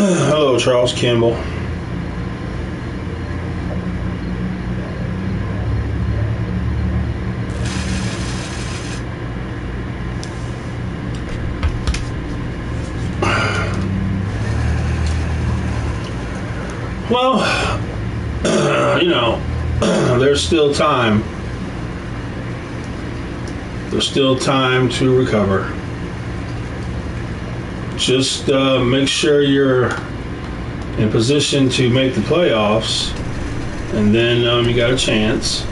Hello, Charles Campbell. Well, there's still time. There's still time to recover. Just make sure you're in position to make the playoffs, and then you got a chance.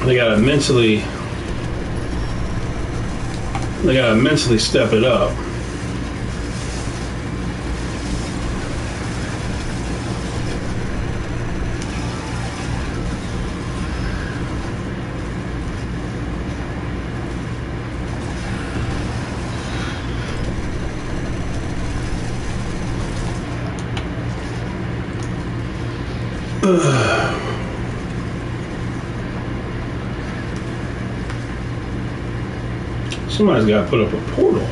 They gotta mentally step it up. Somebody's got to put up a portal.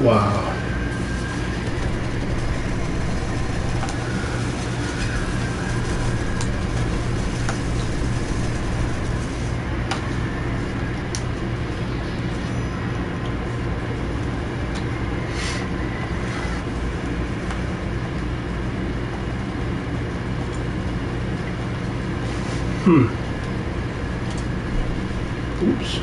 Wow. Oops.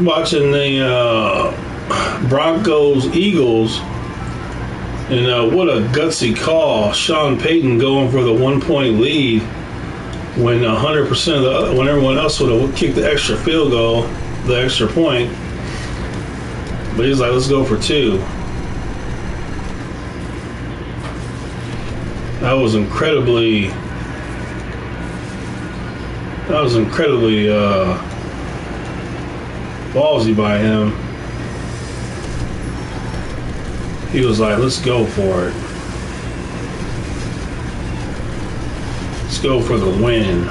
Watching the Broncos Eagles, and what a gutsy call! Sean Payton going for the 1-point lead when 100% of when everyone else would have kicked the extra field goal, the extra point. But he's like, let's go for 2. That was incredibly ballsy by him. He was like, let's go for it. Let's go for the win.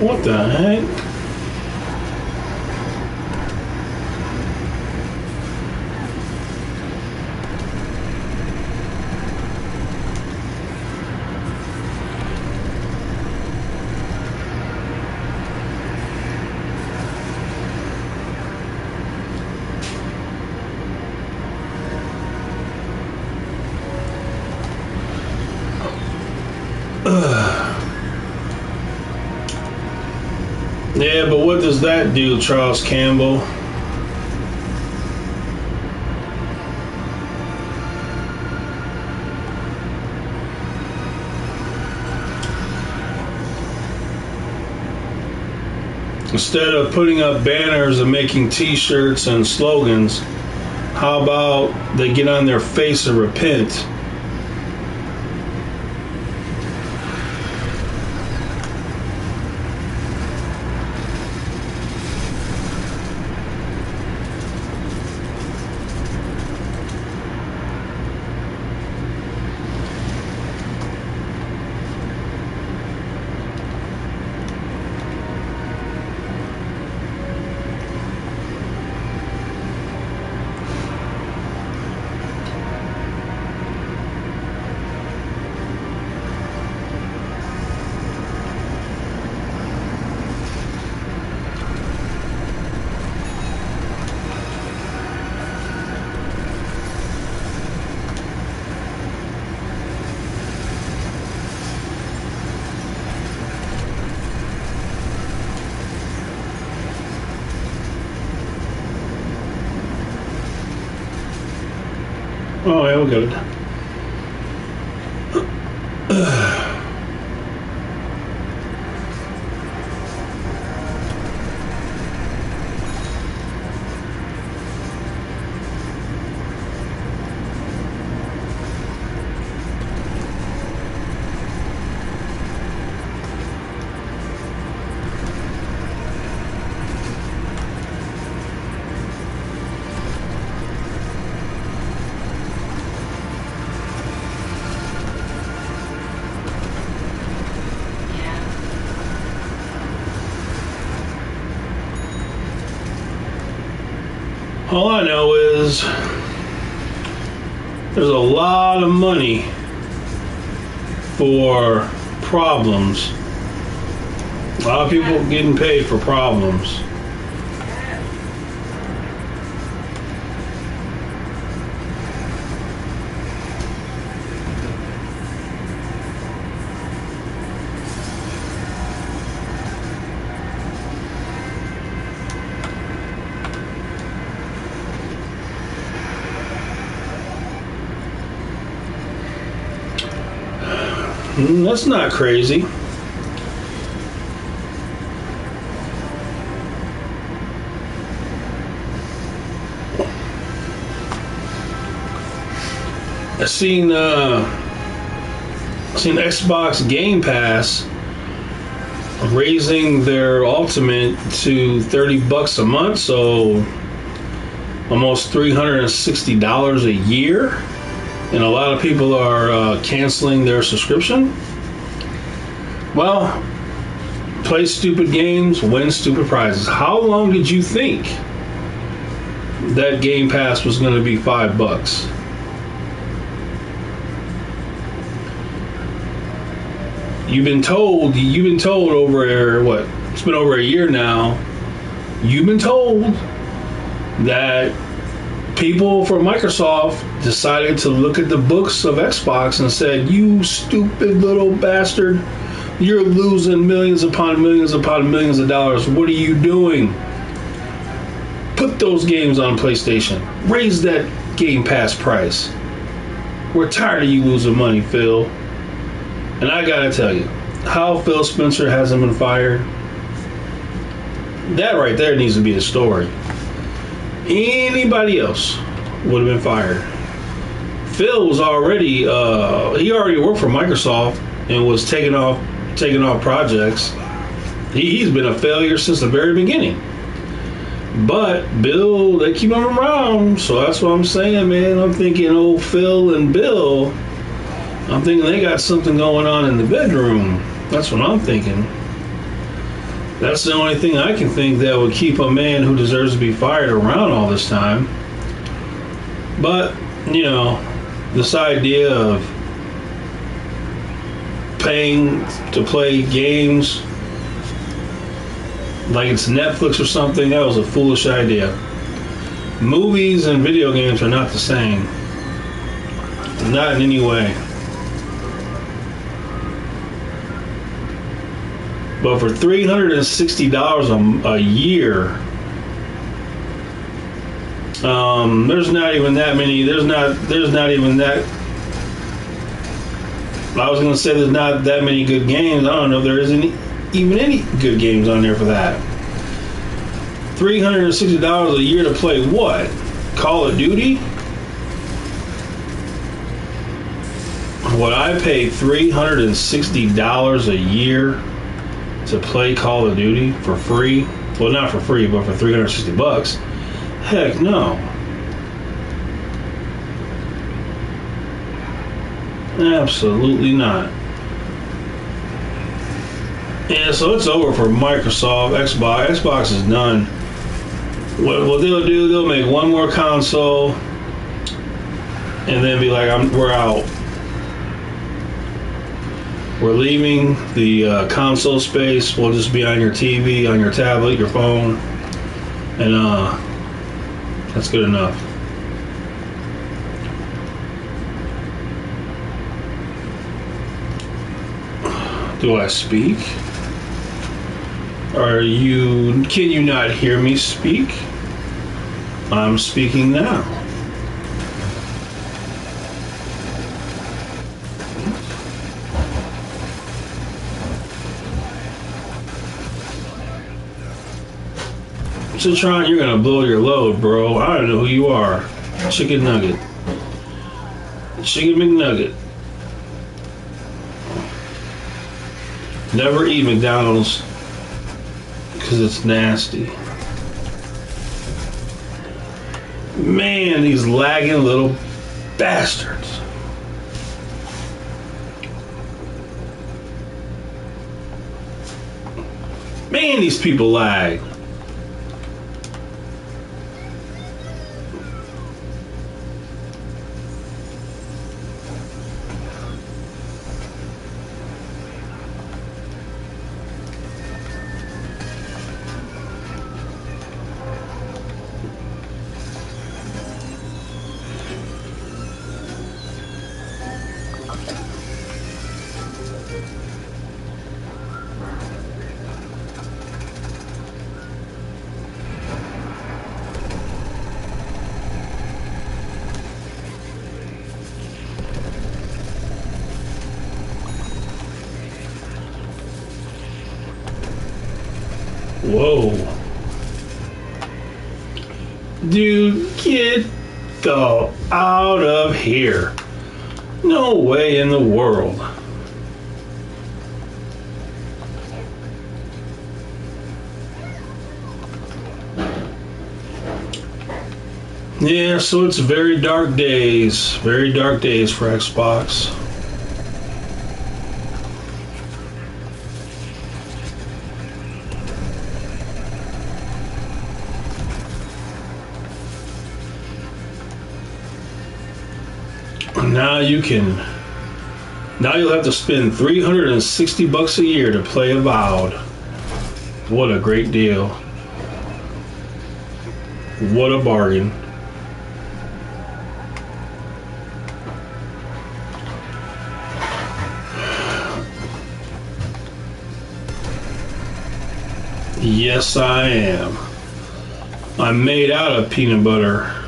What the heck? Yeah, but what does that do, Charles Campbell? Instead of putting up banners and making t-shirts and slogans, how about they get on their face and repent? Oh, yeah, we'll get it. All I know is there's a lot of money for problems. A lot of people getting paid for problems. That's not crazy. I seen Xbox Game Pass raising their Ultimate to $30 a month, so almost $360 a year. And a lot of people are canceling their subscription. Well, play stupid games, win stupid prizes. How long did you think that Game Pass was going to be $5? You've been told over what? It's been over a year now. You've been told that people from Microsoft decided to look at the books of Xbox and said, "You stupid little bastard, you're losing millions upon millions upon millions of dollars. What are you doing? Put those games on PlayStation. Raise that Game Pass price. We're tired of you losing money, Phil." And I gotta tell you, how Phil Spencer hasn't been fired, that right there needs to be a story. Anybody else would have been fired. Phil was already he already worked for Microsoft and was taking off projects. He's been a failure since the very beginning. But Bill, they keep him around, so that's what I'm saying, man. I'm thinking old Phil and Bill, I'm thinking they got something going on in the bedroom. That's what I'm thinking. That's the only thing I can think that would keep a man who deserves to be fired around all this time. But, you know, this idea of paying to play games like it's Netflix or something, that was a foolish idea. Movies and video games are not the same. Not in any way. But for $360 a year, there's not even that many. There's not even that. I was gonna say there's not that many good games. I don't know if there is even any good games on there for that. $360 a year to play what? Call of Duty? Would I pay $360 a year to play Call of Duty for free? Well, not for free, but for 360 bucks. Heck no. Absolutely not. Yeah, so it's over for Microsoft, Xbox. Xbox is done. What they'll do, they'll make one more console and then be like, we're out. We're leaving the console space. We'll just be on your TV, on your tablet, your phone, and that's good enough. Do I speak? Can you not hear me speak? I'm speaking now. Citron, you're gonna blow your load, bro. I don't know who you are. Chicken nugget. Chicken McNugget. Never eat McDonald's because it's nasty. Man, these lagging little bastards. Man, these people lag. Whoa. Dude, get the out of here. No way in the world. Yeah, so it's very dark days. Very dark days for Xbox. Now you'll have to spend $360 a year to play Avowed. What a great deal. What a bargain. Yes, I am. I'm made out of peanut butter.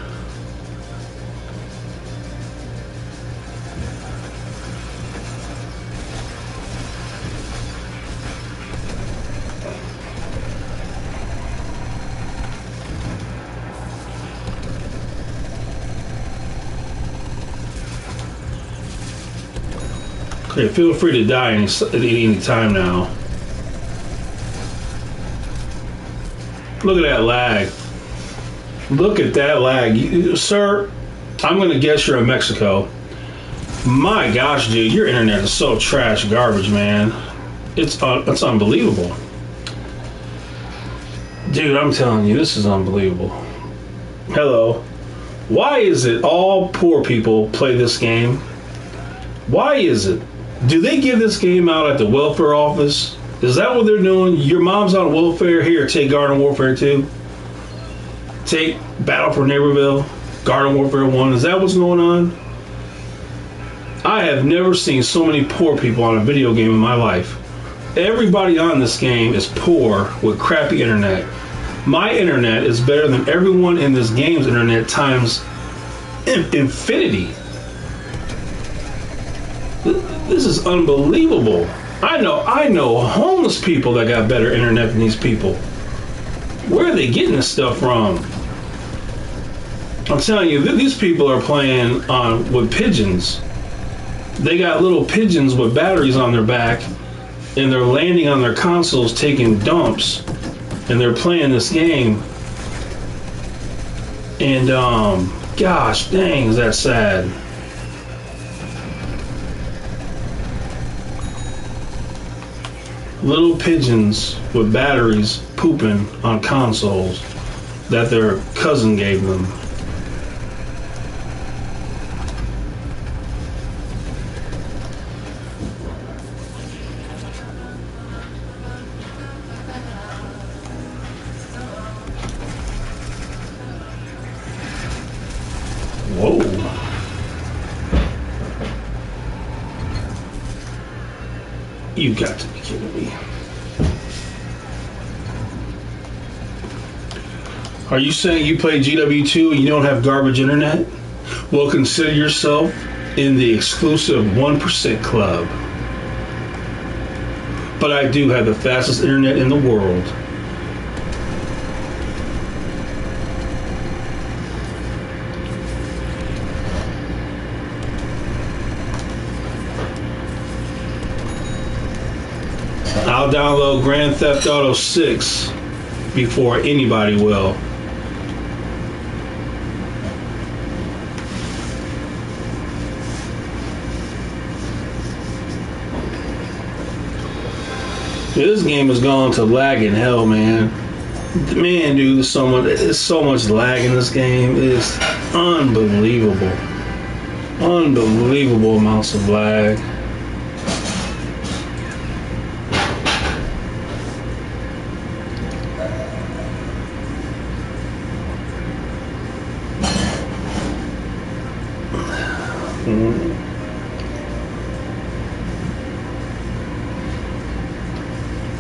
Okay, feel free to die at any time now. Look at that lag. Look at that lag. Sir, I'm going to guess you're in Mexico. My gosh, dude, your internet is so trash garbage, man. It's unbelievable. Dude, I'm telling you, this is unbelievable. Hello. Why is it all poor people play this game? Why is it? Do they give this game out at the welfare office? Is that what they're doing? Your mom's on welfare? Here, take Garden Warfare 2. Take Battle for Neighborville, Garden Warfare 1. Is that what's going on? I have never seen so many poor people on a video game in my life. Everybody on this game is poor with crappy internet. My internet is better than everyone in this game's internet times infinity. This is unbelievable. I know homeless people that got better internet than these people. Where are they getting this stuff from? I'm telling you, these people are playing with pigeons. They got little pigeons with batteries on their back, and they're landing on their consoles, taking dumps, and they're playing this game. And gosh dang, is that sad. Little pigeons with batteries pooping on consoles that their cousin gave them. Whoa. You got to be kidding me. Are you saying you play GW2 and you don't have garbage internet? Well, consider yourself in the exclusive 1% club. But I do have the fastest internet in the world. I'll download Grand Theft Auto 6 before anybody will. This game has gone to lag in hell, man. Man, dude, there's so much lag in this game. It's unbelievable. Unbelievable amounts of lag.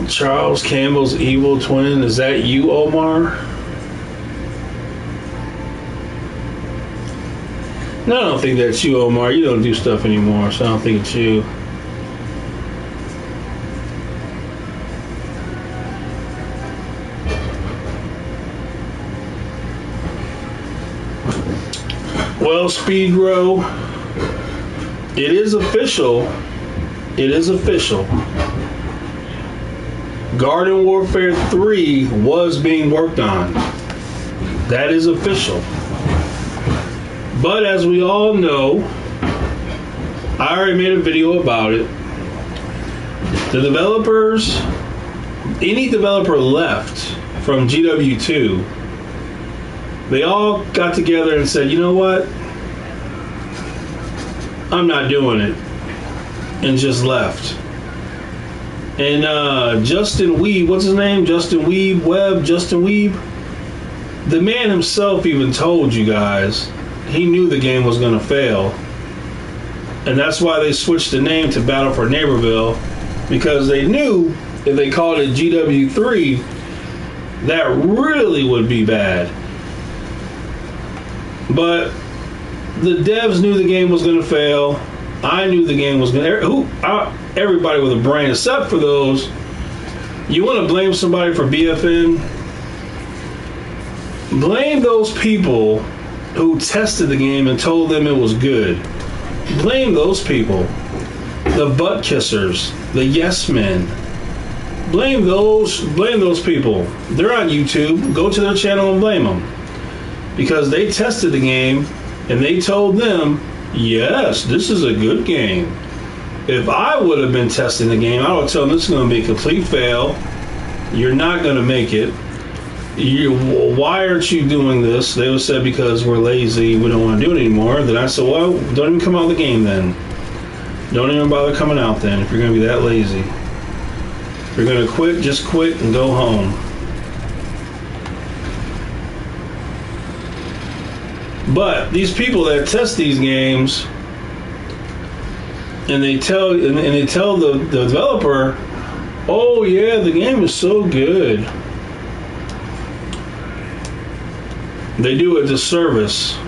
Charles Campbell's evil twin. Is that you, Omar? No, I don't think that's you, Omar. You don't do stuff anymore, so I don't think it's you. Well, Speedrow, it is official. It is official. Garden Warfare 3 was being worked on. That is official. But as we all know, I already made a video about it. The developers, any developer left from GW2, they all got together and said, you know what? I'm not doing it. And just left. And Justin Weeb, what's his name? Justin Weeb, the man himself even told you guys he knew the game was going to fail. And that's why they switched the name to Battle for Neighborville, because they knew if they called it GW3, that really would be bad. But the devs knew the game was going to fail. I knew the game was going to... Everybody with a brain, except for those. You want to blame somebody for BFN? Blame those people who tested the game and told them it was good. Blame those people. The butt kissers, the yes men. Blame those people. They're on YouTube. Go to their channel and blame them. Because they tested the game and they told them, yes, this is a good game. If I would have been testing the game, I would tell them this is going to be a complete fail. You're not going to make it. Why aren't you doing this? They would say, because we're lazy, we don't want to do it anymore. Then I said, well, don't even come out of the game then. Don't even bother coming out then if you're going to be that lazy. If you're going to quit, just quit and go home. But these people that test these games, and they tell the developer, oh yeah, the game is so good. They do a disservice.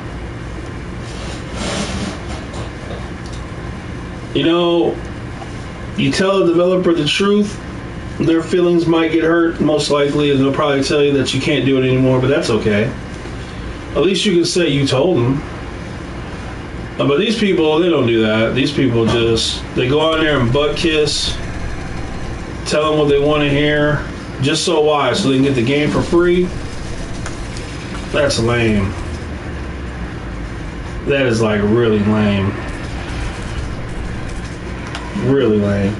You know, you tell the developer the truth, Their feelings might get hurt, most likely, and they'll probably tell you that you can't do it anymore, but that's okay. At least you can say you told them. But these people, they don't do that. These people just, they go out there and butt kiss, tell them what they want to hear, just so why? So they can get the game for free? That's lame. That is like really lame. Really lame.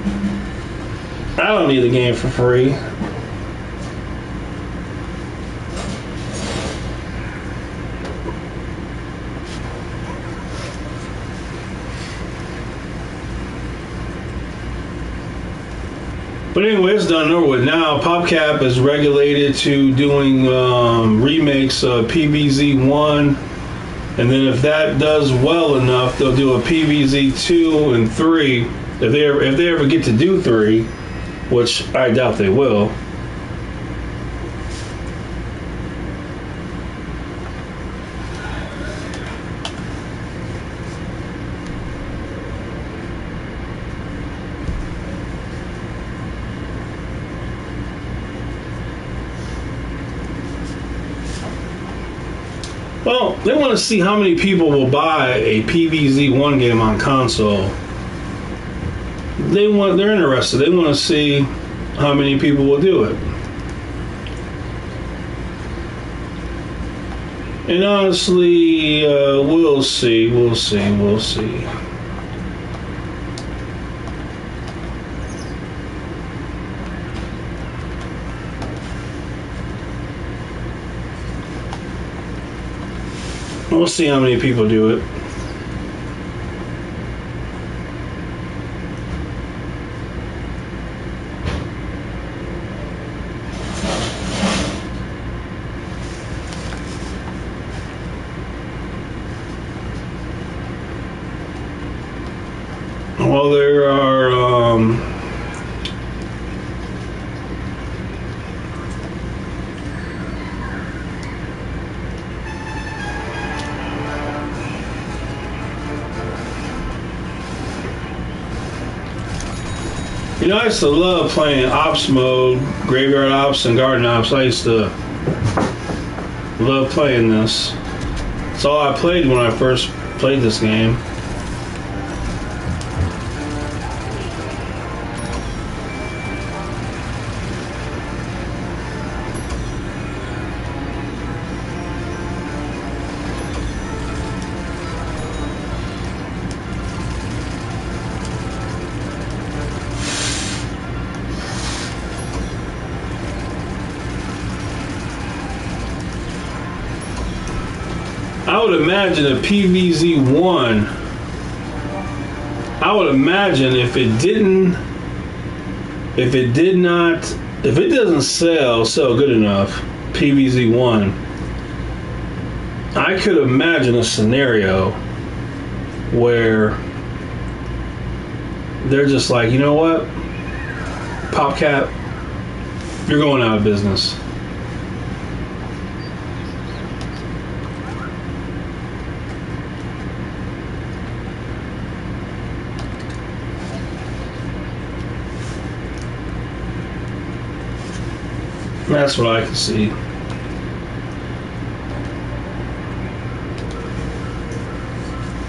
I don't need the game for free. But anyway, it's done and over with. Now, PopCap is regulated to doing remakes of PvZ1, and then if that does well enough, they'll do a PvZ2 and 3. If they ever get to do 3, which I doubt they will. Well, they want to see how many people will buy a PvZ1 game on console. They're interested. They want to see how many people will do it. And honestly, we'll see. We'll see. We'll see how many people do it. Well, there are you know, I used to love playing Ops mode, Graveyard Ops and Garden Ops. I used to love playing this. It's all I played when I first played this game. I would imagine a PvZ1, I would imagine if it doesn't sell good enough, PvZ1, I could imagine a scenario where they're just like, you know what, PopCap, you're going out of business. That's what I can see.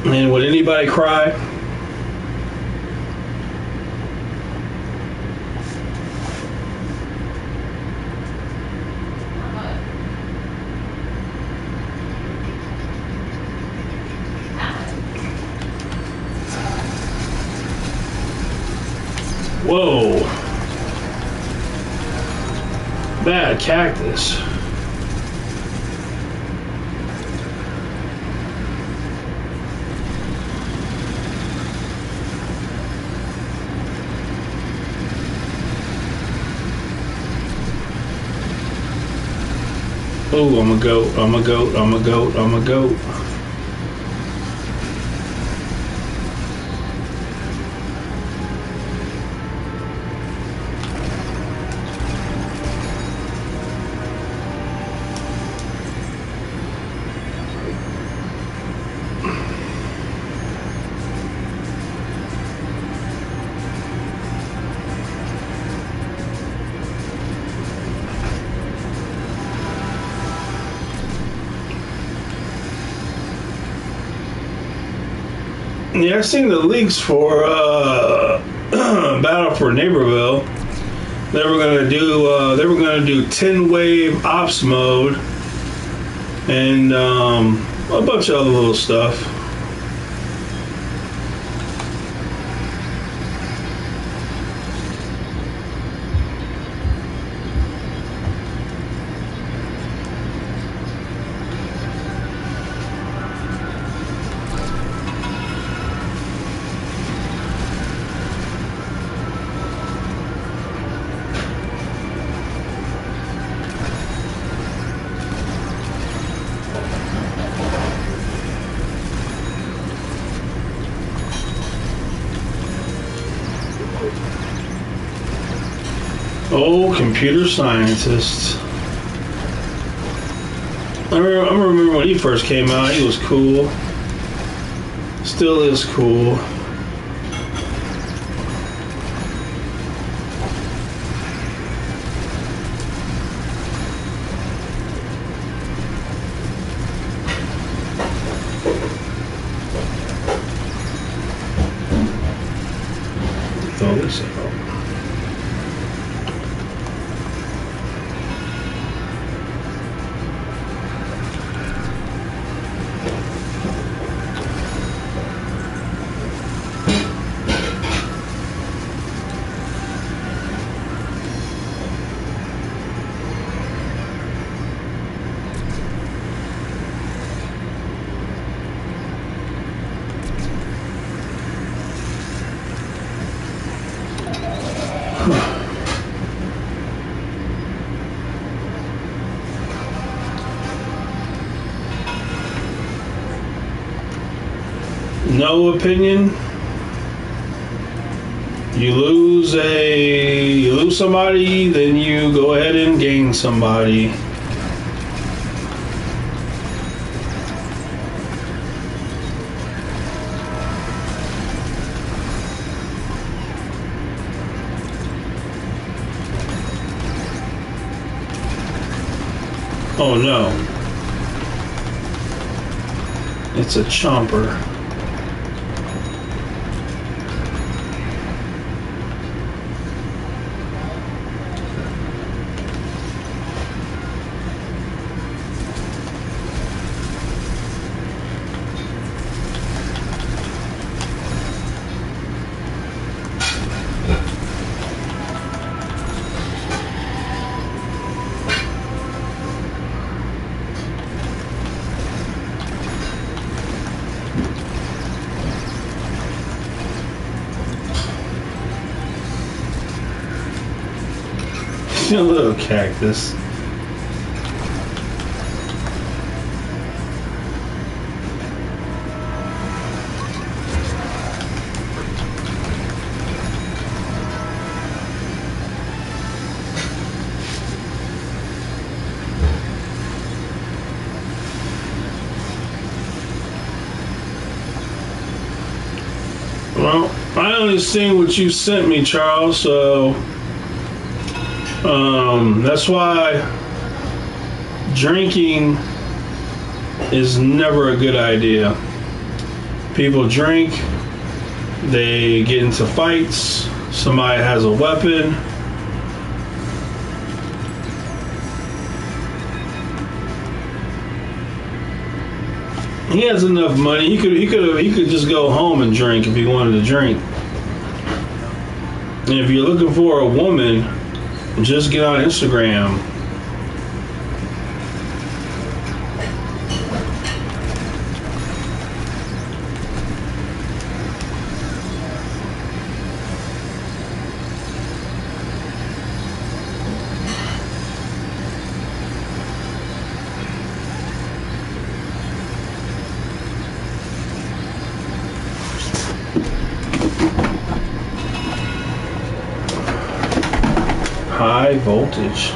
And would anybody cry? Whoa. Bad cactus. Oh, I'm a goat, I'm a goat, I'm a goat, I'm a goat. Yeah, I seen the leaks for Battle for Neighborville. They were gonna do 10 wave ops mode and a bunch of other little stuff. Oh, computer scientist. I remember when he first came out, he was cool. Still is cool. Throw this out. No opinion. You lose somebody, then you go ahead and gain somebody. Oh no. It's a chomper. A little cactus. Well, I only seen what you sent me, Charles, so that's why drinking is never a good idea. People drink, they get into fights, somebody has a weapon. He has enough money. He could just go home and drink if he wanted to drink. And if you're looking for a woman, just get on Instagram. High voltage.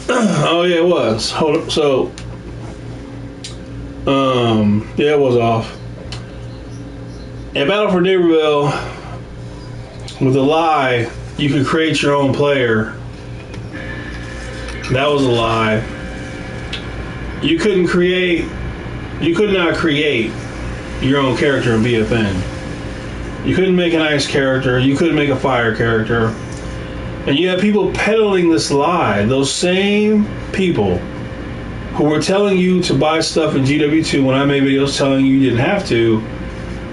Oh yeah, it was. Hold up. So, yeah, it was off. In Battle for Neighborville, with a lie, you could create your own player. That was a lie. You could not create your own character in BFN. You couldn't make an ice character. You couldn't make a fire character. And you have people peddling this lie. Those same people who were telling you to buy stuff in GW2 when I made videos telling you didn't have to,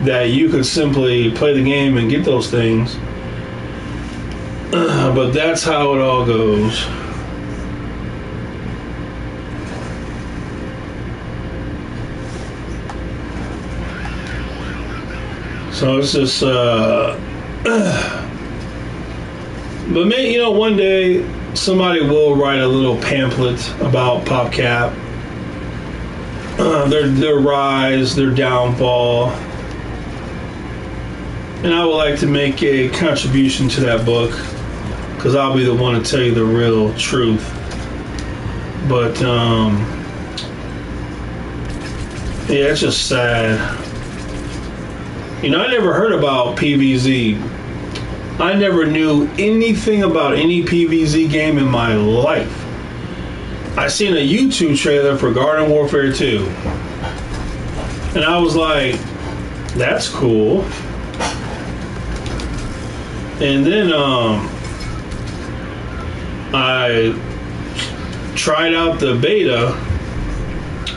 that you could simply play the game and get those things. But that's how it all goes. So it's just, but maybe, one day somebody will write a little pamphlet about PopCap, their rise, their downfall, and I would like to make a contribution to that book, because I'll be the one to tell you the real truth. But yeah, it's just sad. I never heard about PvZ. I never knew anything about any PvZ game in my life. I seen a YouTube trailer for Garden Warfare 2. And I was like, that's cool. And then I tried out the beta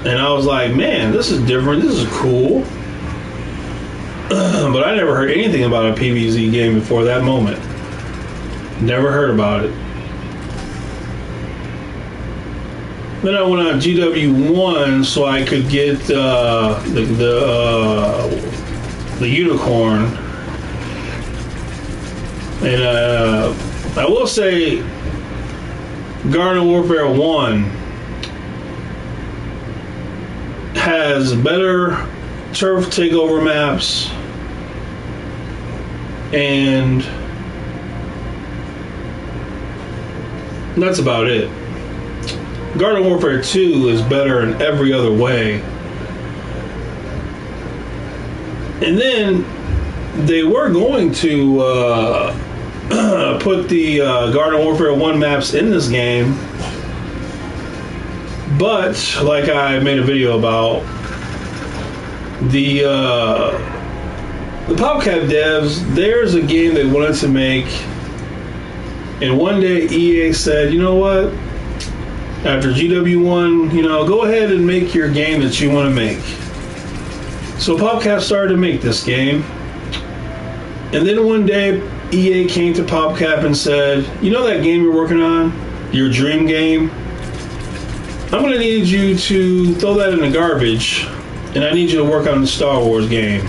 and I was like, man, this is different. This is cool. But I never heard anything about a PvZ game before that moment. Never heard about it. Then I went on GW1 so I could get the unicorn. And I will say, Garden Warfare 1 has better turf takeover maps, and that's about it. Garden Warfare 2 is better in every other way. And then they were going to put the Garden Warfare 1 maps in this game, but like I made a video about, the PopCap devs, there's a game they wanted to make, and one day EA said, you know what, after GW1, go ahead and make your game that you want to make. So PopCap started to make this game, and then one day EA came to PopCap and said, that game you're working on, your dream game, I'm going to need you to throw that in the garbage, and I need you to work on the Star Wars game.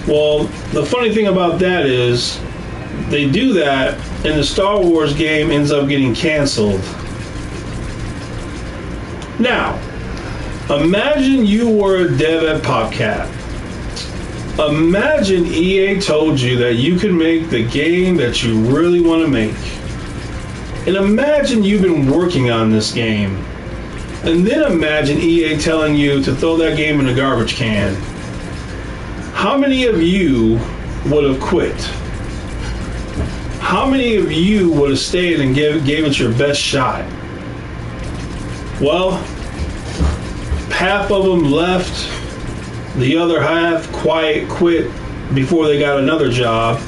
Well, the funny thing about that is, they do that, and the Star Wars game ends up getting canceled. Now, imagine you were a dev at PopCap. Imagine EA told you that you can make the game that you really want to make. And imagine you've been working on this game. And then imagine EA telling you to throw that game in the garbage can. How many of you would have quit? How many of you would have stayed and gave it your best shot? Well, half of them left. The other half quit before they got another job.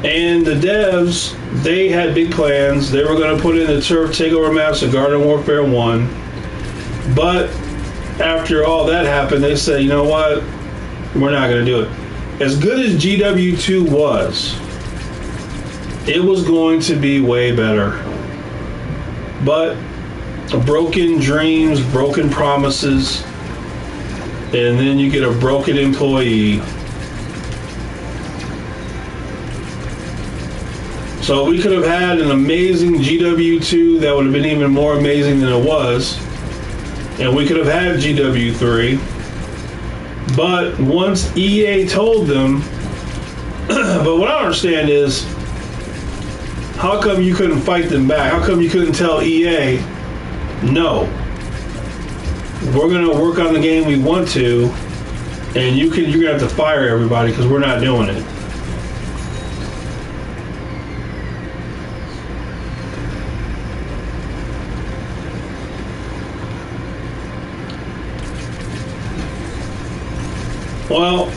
And the devs, they had big plans. They were going to put in the turf takeover maps of Garden Warfare 1. But after all that happened, they said, you know what? We're not going to do it. As good as GW2 was, it was going to be way better. But broken dreams, broken promises, and then you get a broken employee. So we could have had an amazing GW2 that would have been even more amazing than it was. And we could have had GW3. But once EA told them, but what I don't understand is, How come you couldn't fight them back? How come you couldn't tell EA, no, we're gonna work on the game we want to, and you're gonna have to fire everybody because we're not doing it. Well,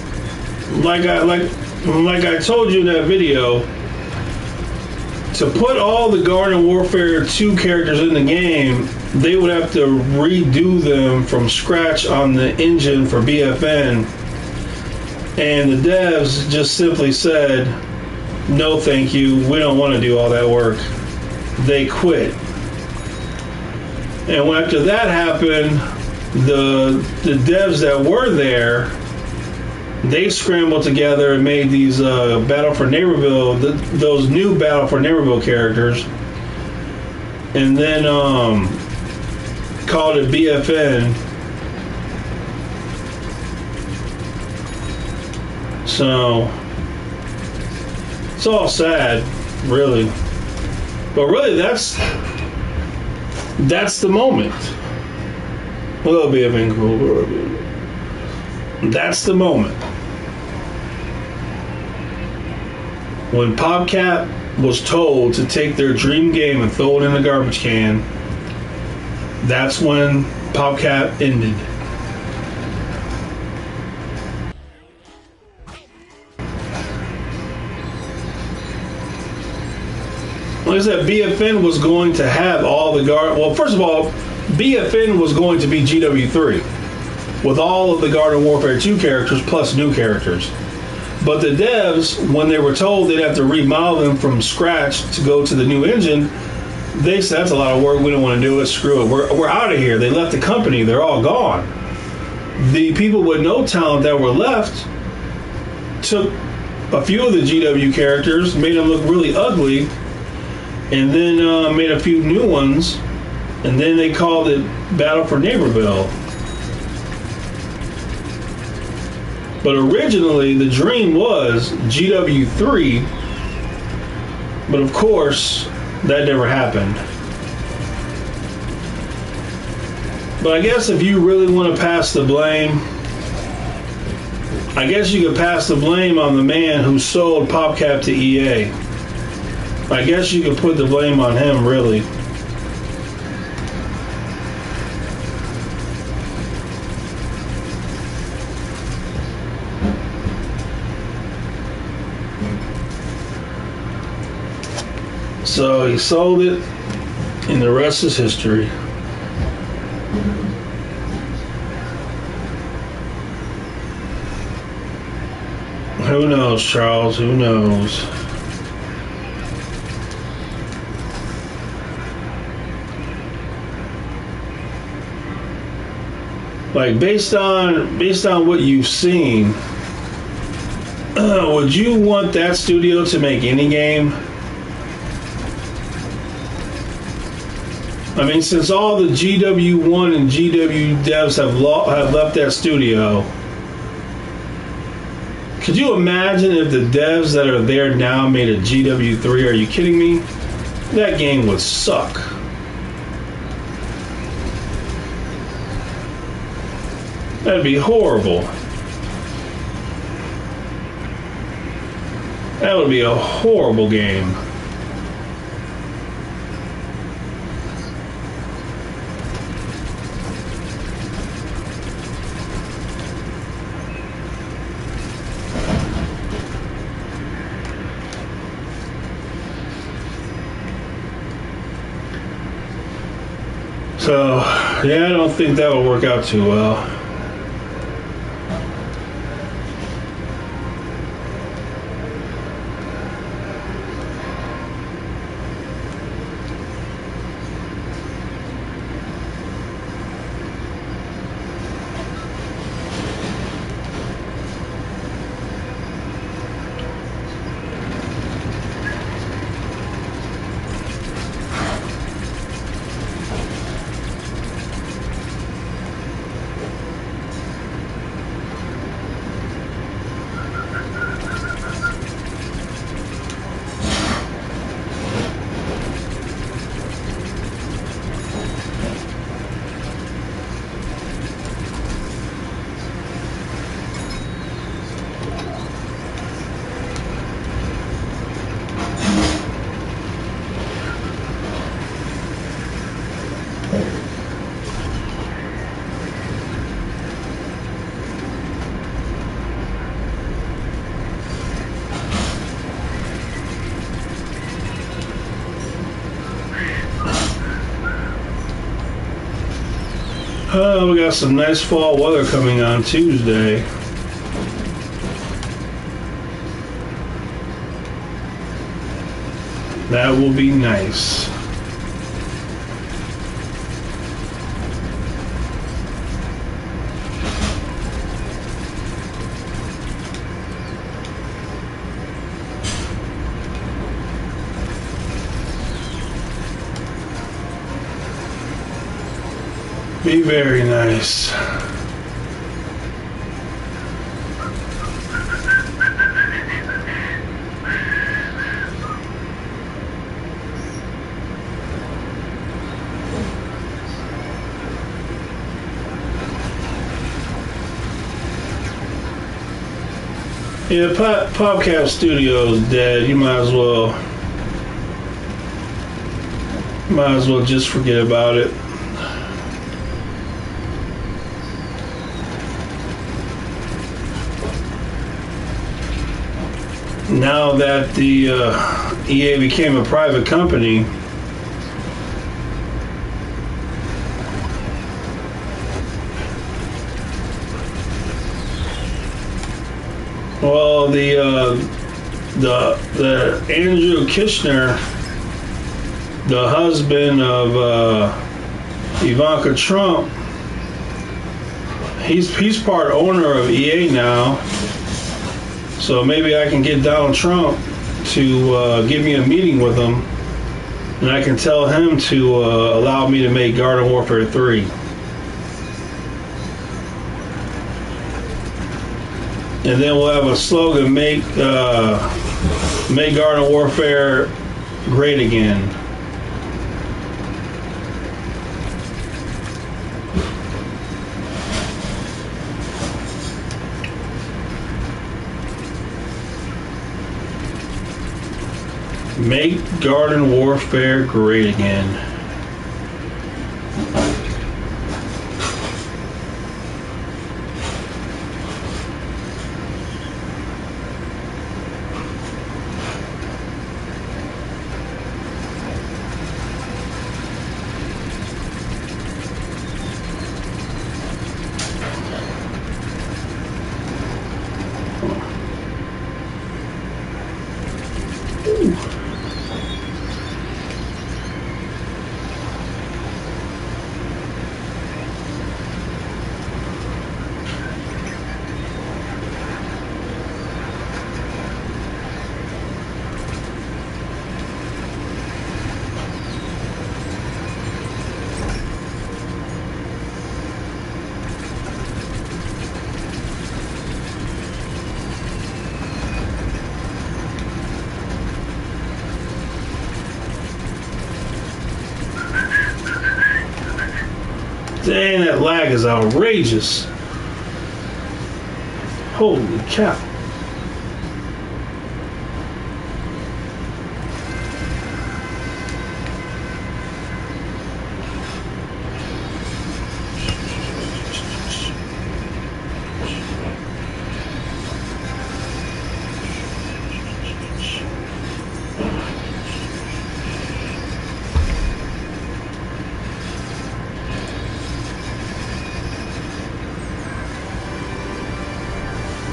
like I told you in that video, to put all the Garden Warfare 2 characters in the game, they would have to redo them from scratch on the engine for BFN. And the devs just simply said, no thank you, we don't want to do all that work. They quit. And after that happened, the devs that were there, they scrambled together and made these Battle for Neighborville, those new Battle for Neighborville characters, and then called it BFN. So it's all sad, really. But really, that's the moment. A little BFN cool. That's the moment. When PopCap was told to take their dream game and throw it in the garbage can, that's when PopCap ended. Like I said, BFN was going to have all the well, first of all, BFN was going to be GW3 with all of the Garden Warfare 2 characters plus new characters. But the devs, when they were told they'd have to remodel them from scratch to go to the new engine, they said, that's a lot of work, we don't want to do it, screw it, we're out of here. They left the company, they're all gone. The people with no talent that were left took a few of the GW characters, made them look really ugly, and then made a few new ones, and then they called it Battle for Neighborville. But originally, the dream was GW3, but of course, that never happened. But I guess if you really want to pass the blame, I guess you could pass the blame on the man who sold PopCap to EA. I guess you could put the blame on him, really. So he sold it, and the rest is history. Who knows, Charles? Who knows? Like based on what you've seen, would you want that studio to make any game? I mean, since all the GW1 and GW devs have left that studio, could you imagine if the devs that are there now made a GW3? Are you kidding me? That game would suck. That'd be horrible. That would be a horrible game. So, yeah, I don't think that will work out too well. We got some nice fall weather coming on Tuesday. That will be nice. Be very nice. Yeah, Podcast Studio's dead. You might as well just forget about it. Now that the EA became a private company, well, the Andrew Kushner, the husband of Ivanka Trump, he's part owner of EA now. So maybe I can get Donald Trump to give me a meeting with him, and I can tell him to allow me to make Garden Warfare 3. And then we'll have a slogan: make Garden Warfare great again. Make Garden Warfare great again. Dang, that lag is outrageous. Holy cow.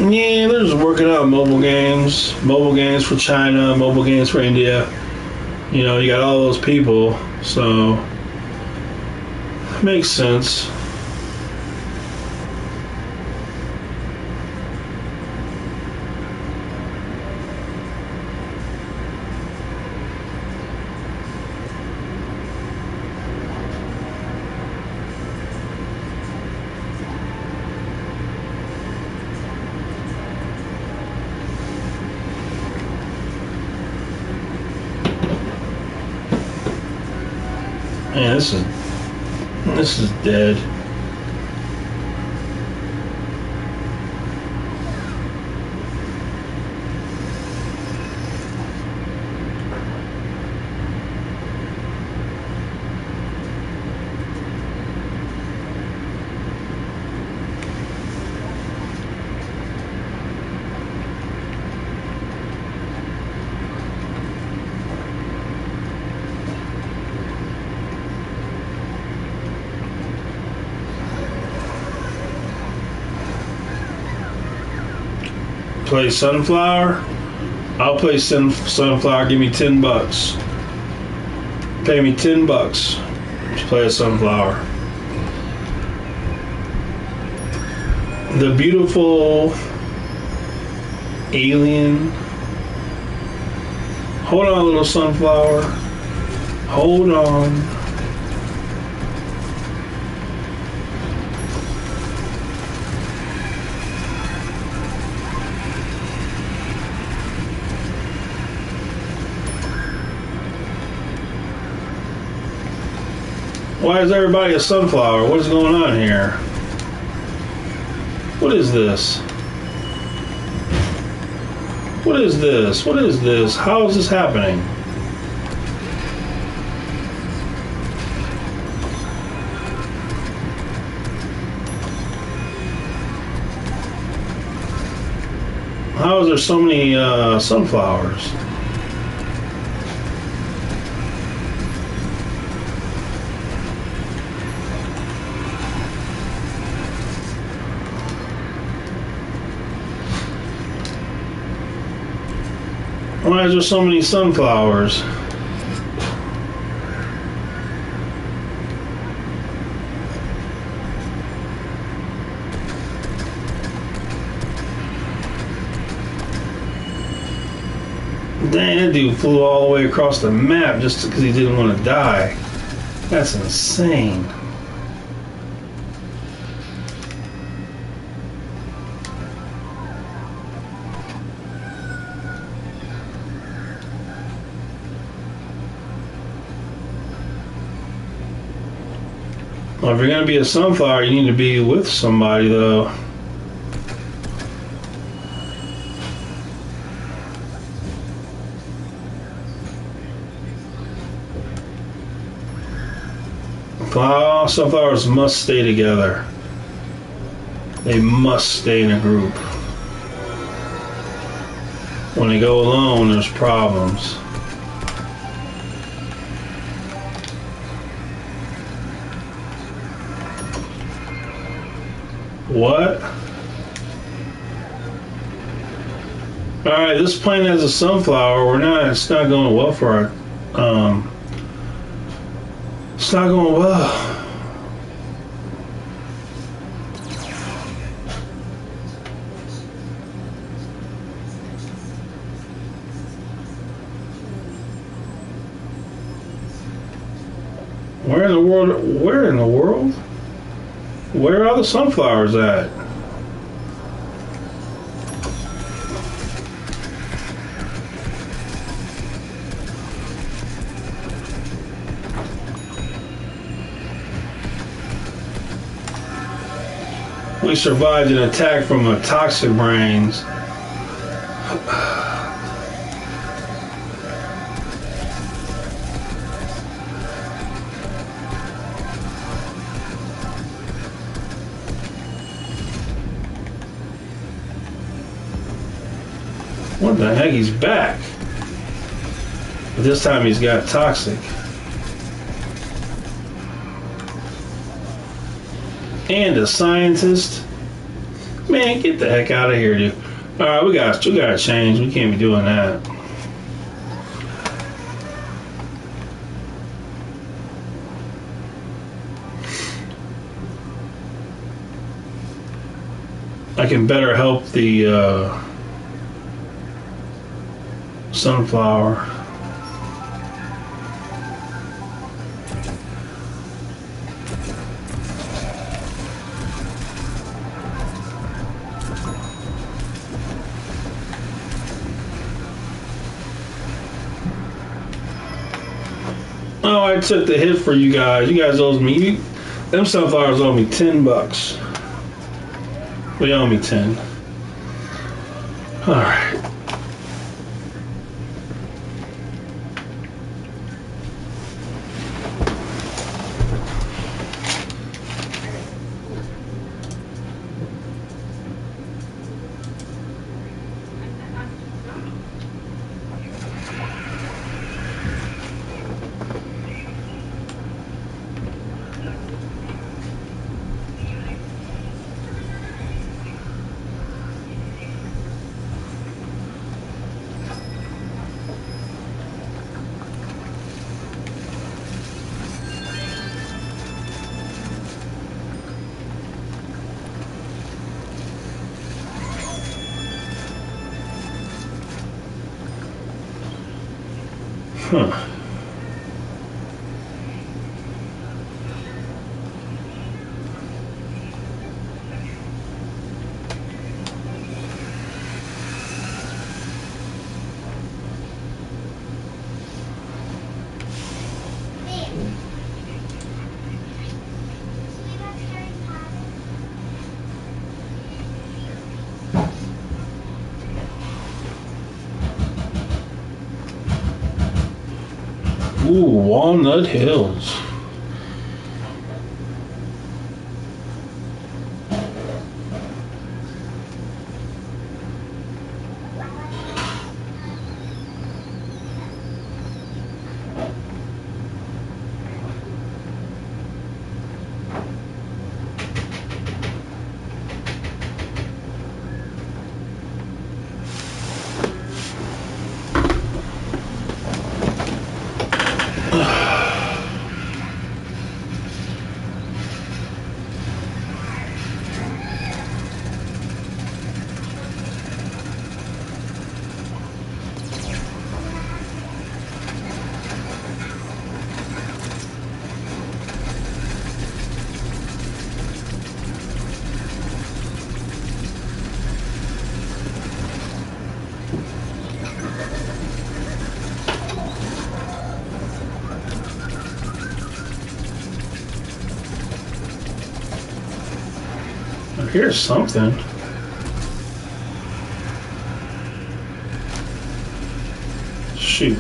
Yeah, they're just working out mobile games for China, mobile games for India. You know, you got all those people, so it makes sense. Man, this is dead. Play sunflower? I'll play sunflower. Give me $10. Pay me $10 to play a sunflower. The beautiful alien. Hold on, little sunflower. Hold on. Why is everybody a sunflower? What is going on here? What is this? What is this? What is this? How is this happening? How is there so many sunflowers? Why is there so many sunflowers? Dang, that dude flew all the way across the map just because he didn't want to die. That's insane. Well, if you're going to be a sunflower, you need to be with somebody, though. Sunflowers must stay together. They must stay in a group. When they go alone, there's problems. What? Alright, this plant has a sunflower. It's not going well for our, it's not going well. Where in the world? Where in the world? Where are the sunflowers at? We survived an attack from a toxic brains. What the heck? He's back. But this time he's got toxic. And a scientist. Man, get the heck out of here, dude. Alright, we gotta change. We can't be doing that. I can better help the sunflower. Oh, I took the hit for you guys. You guys owe me. Them sunflowers owe me $10. They owe me 10. All right. Huh. Ooh, Walnut Hills. Here's something. Shoot.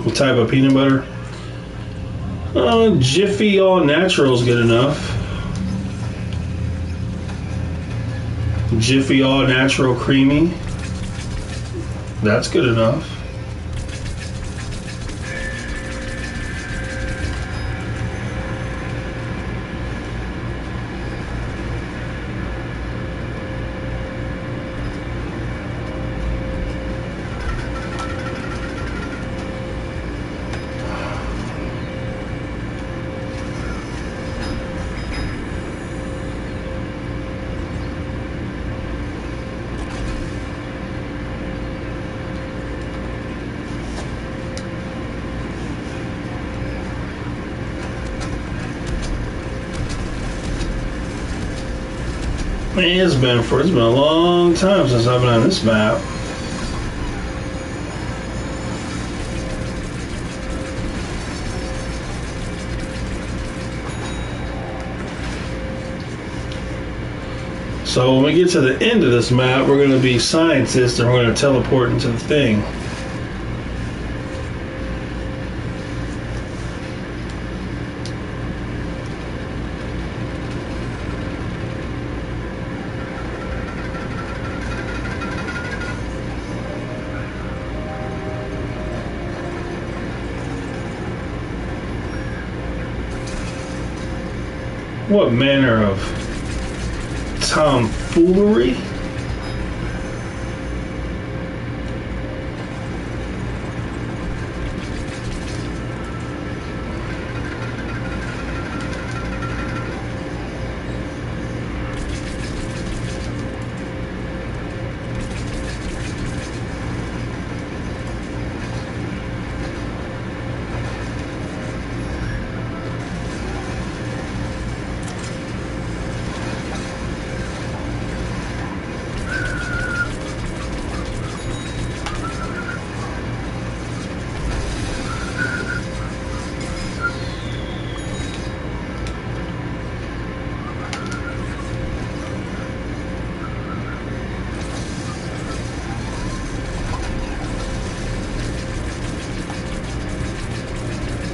What type of peanut butter? Jiffy All Natural is good enough. Jiffy All Natural Creamy. That's good enough. It's been a long time since I've been on this map. So when we get to the end of this map, we're going to be scientists and we're going to teleport into the thing. What manner of tomfoolery?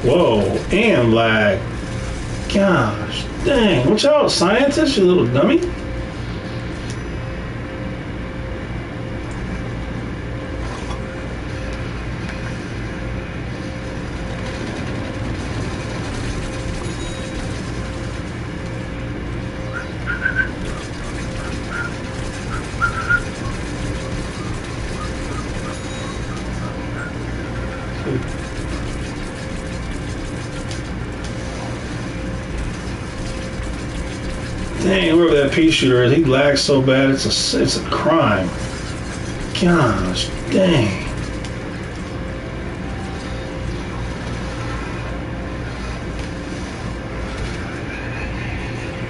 Whoa, and lag. Gosh, dang. Watch out, scientist, you little dummy. Dang, whoever that pea shooter is, he lags so bad, it's a crime. Gosh, dang.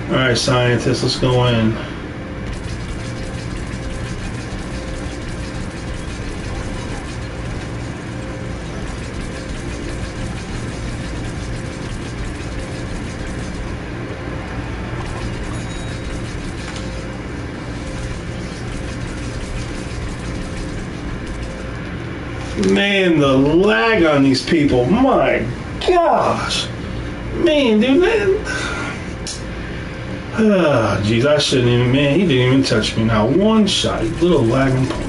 Alright, scientists, let's go in. Man, the lag on these people, my gosh. Man, dude, man. Ah, jeez, I shouldn't even, man, he didn't even touch me. Now, one shot, you little lagging punk.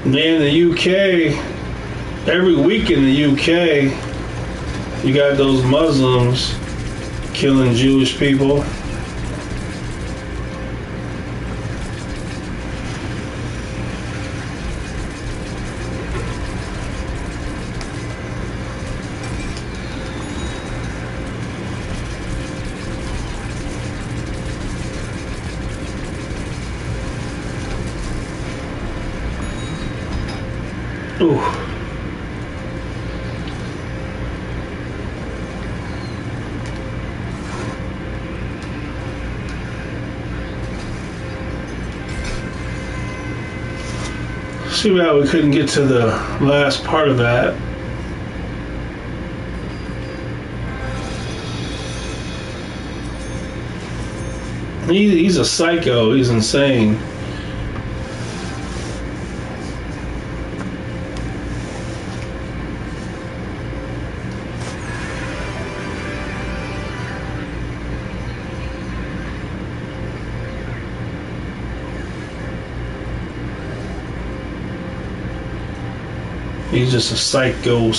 Man, the UK, every week in the UK, you got those Muslims killing Jewish people. Ooh. See how we couldn't get to the last part of that. He's a psycho. He's insane. He's just a psycho.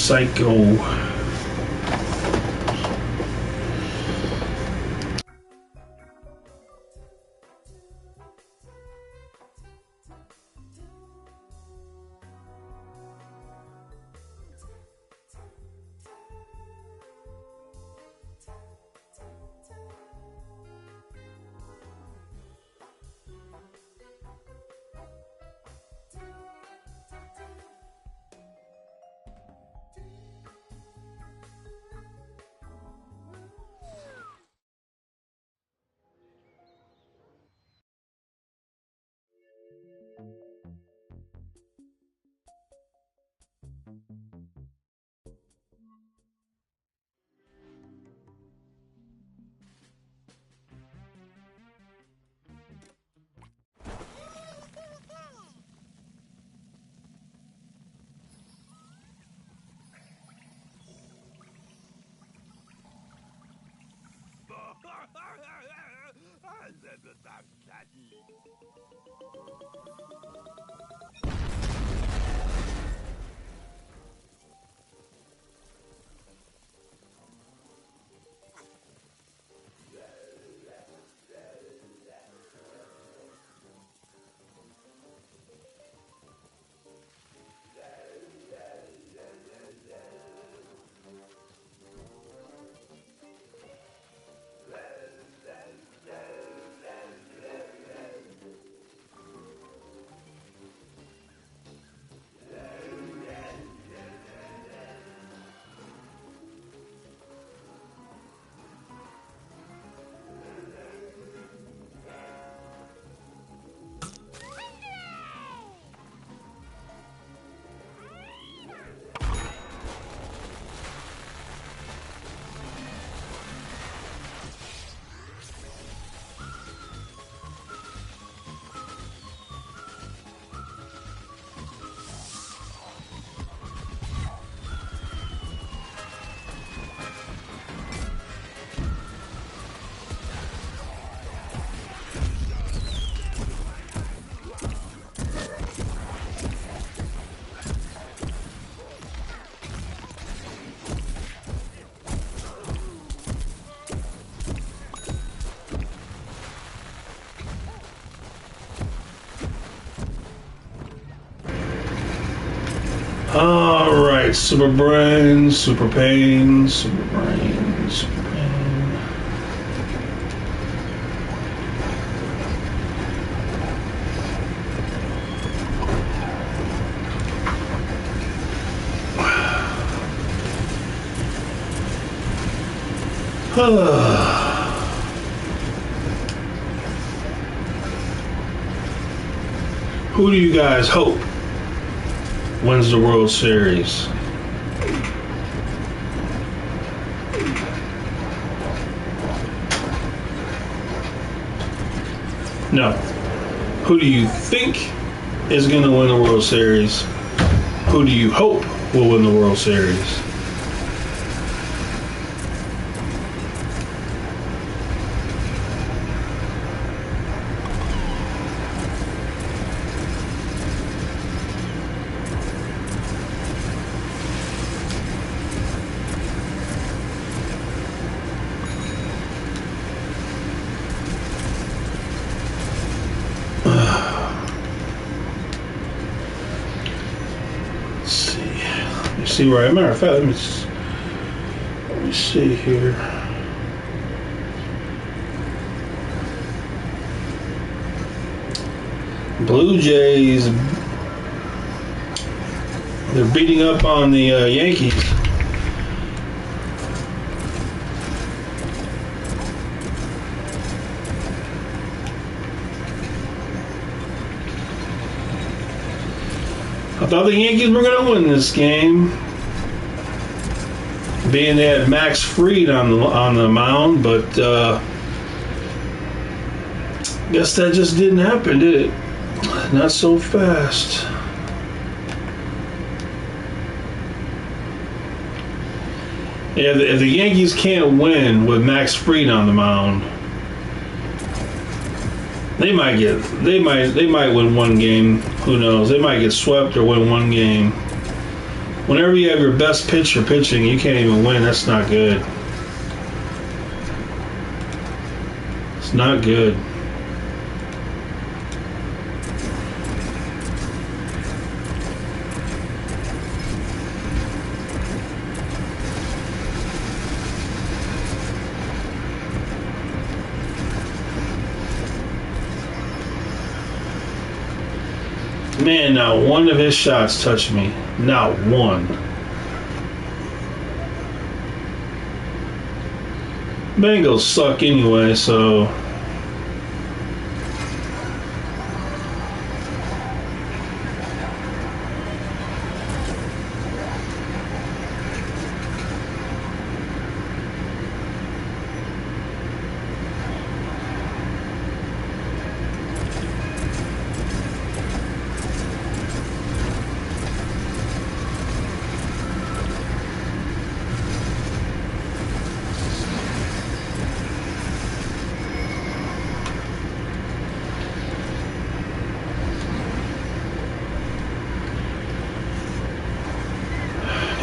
Alright, super brain, super pain, super brain, super pain. Who do you guys hope wins the World Series? No. Who do you think is going to win the World Series? Who do you hope will win the World Series? See right. Matter of fact, let me see here. Blue Jays, they're beating up on the Yankees. I thought the Yankees were going to win this game, being they had Max Fried on the mound, but guess that just didn't happen, did it? Not so fast. Yeah, if the Yankees can't win with Max Fried on the mound, they might win one game. Who knows? They might get swept or win one game. Whenever you have your best pitcher pitching, you can't even win. That's not good. It's not good. Man, not one of his shots touched me. Not one. Bengals suck anyway, so...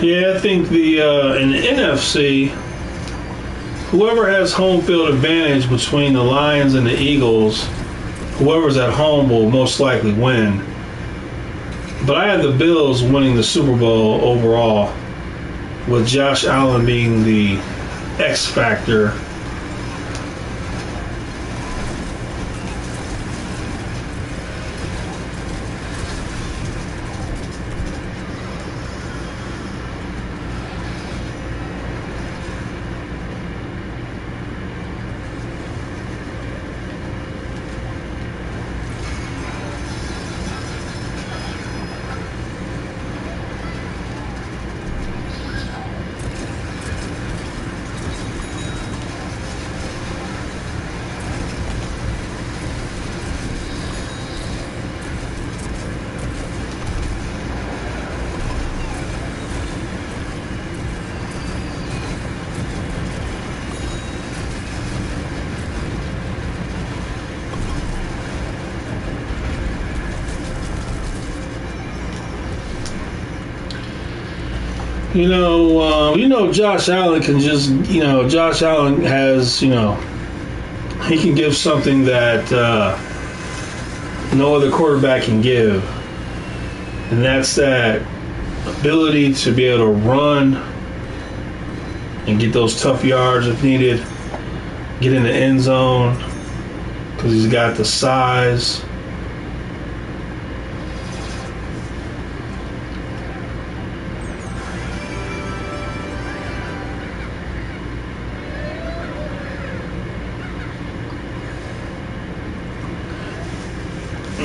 Yeah, I think the in the NFC, whoever has home field advantage between the Lions and the Eagles, whoever's at home will most likely win. But I had the Bills winning the Super Bowl overall, with Josh Allen being the X factor. Josh Allen can just, Josh Allen has, he can give something that no other quarterback can give. And that's that ability to be able to run and get those tough yards if needed, get in the end zone, because he's got the size.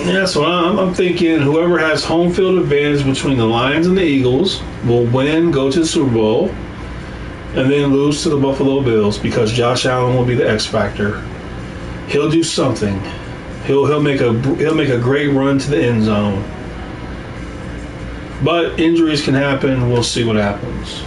Yeah, so I'm thinking whoever has home field advantage between the Lions and the Eagles will win, go to the Super Bowl, and then lose to the Buffalo Bills because Josh Allen will be the X factor. He'll do something. He'll make a great run to the end zone. But injuries can happen. We'll see what happens.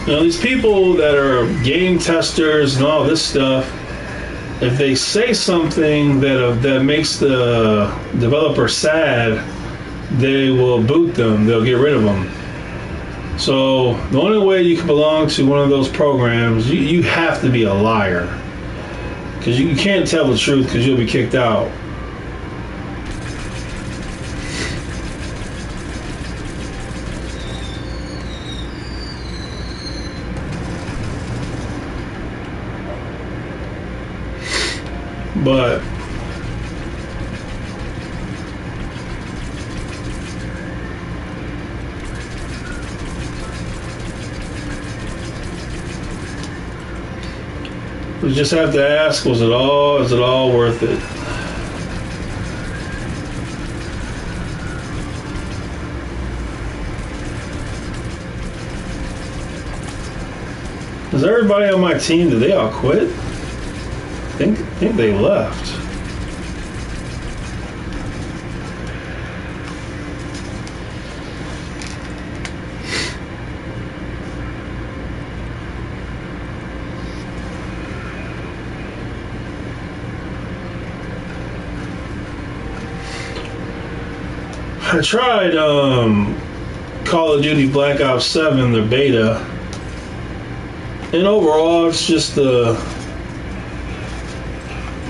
Well, these people that are game testers and all this stuff, if they say something that makes the developer sad, they will boot them. They'll get rid of them. So the only way you can belong to one of those programs, you have to be a liar, because you can't tell the truth because you'll be kicked out. But we just have to ask, is it all worth it? Is everybody on my team, did they all quit? I think they left. I tried Call of Duty Black Ops 7, the beta, and overall it's just the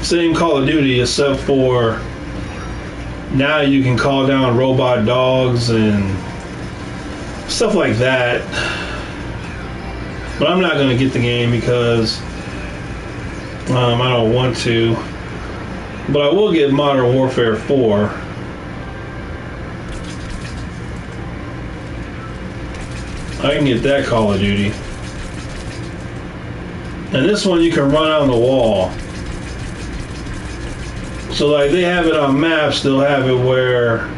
same Call of Duty, except for now you can call down robot dogs and stuff like that. But I'm not going to get the game because I don't want to. But I will get Modern Warfare 4. I can get that Call of Duty. And this one you can run on the wall. So like they have it on maps, they'll have it where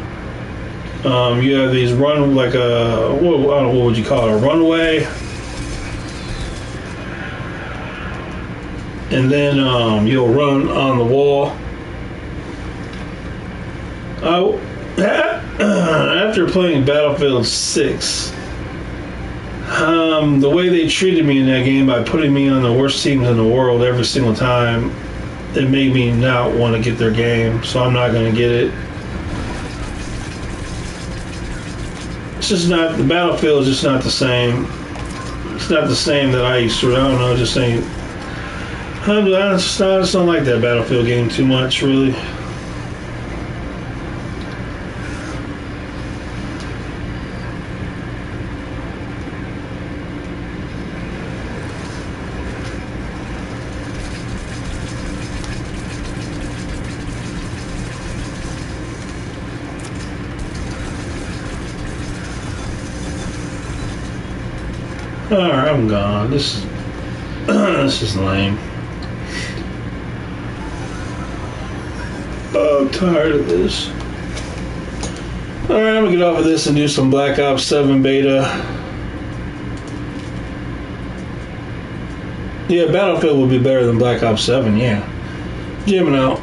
you have these run like a I don't know, what would you call it, a runway, and then you'll run on the wall. After playing Battlefield 6, the way they treated me in that game by putting me on the worst teams in the world every single time, it made me not want to get their game, so I'm not going to get it. It's just not, the Battlefield is just not the same. It's not the same that I used to. I don't know, just saying. I just don't like that Battlefield game too much, really. Alright, I'm gone. This is lame. Oh, I'm tired of this. Alright, I'm gonna get off of this and do some Black Ops 7 beta. Yeah, Battlefield would be better than Black Ops 7, yeah. Jamming out.